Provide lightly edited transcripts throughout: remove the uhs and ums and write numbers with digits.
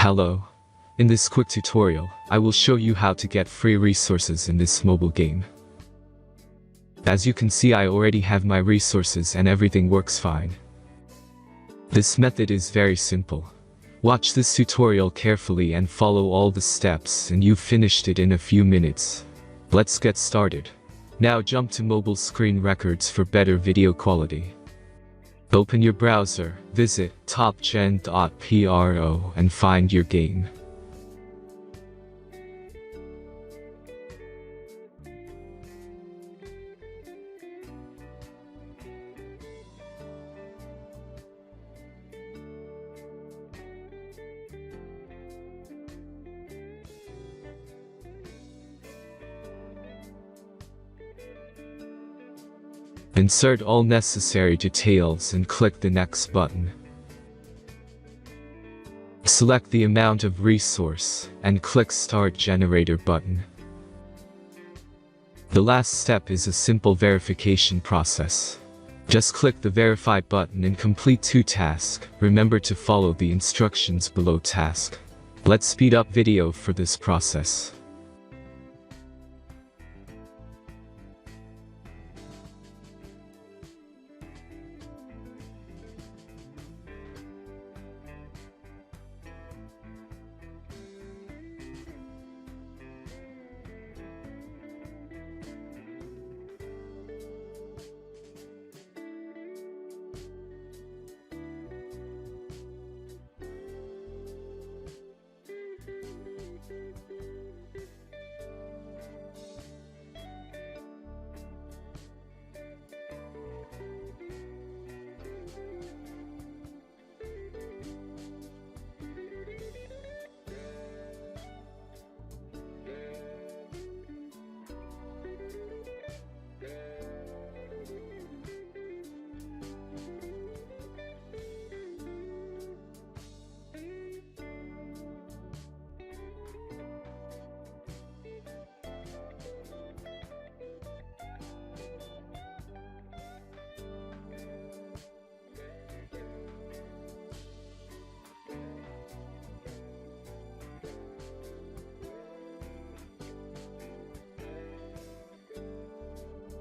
Hello. In this quick tutorial, I will show you how to get free resources in this mobile game. As you can see, I already have my resources and everything works fine. This method is very simple. Watch this tutorial carefully and follow all the steps and you've finished it in a few minutes. Let's get started. Now jump to mobile screen records for better video quality. Open your browser, visit topgen.pro and find your game. Insert all necessary details and click the next button. Select the amount of resource and click Start Generator button. The last step is a simple verification process. Just click the Verify button and complete 2 tasks. Remember to follow the instructions below task. Let's speed up video for this process.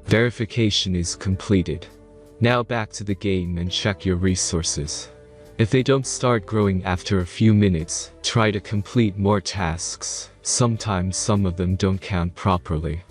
Verification is completed. Now back to the game and check your resources. If they don't start growing after a few minutes, try to complete more tasks. Sometimes some of them don't count properly.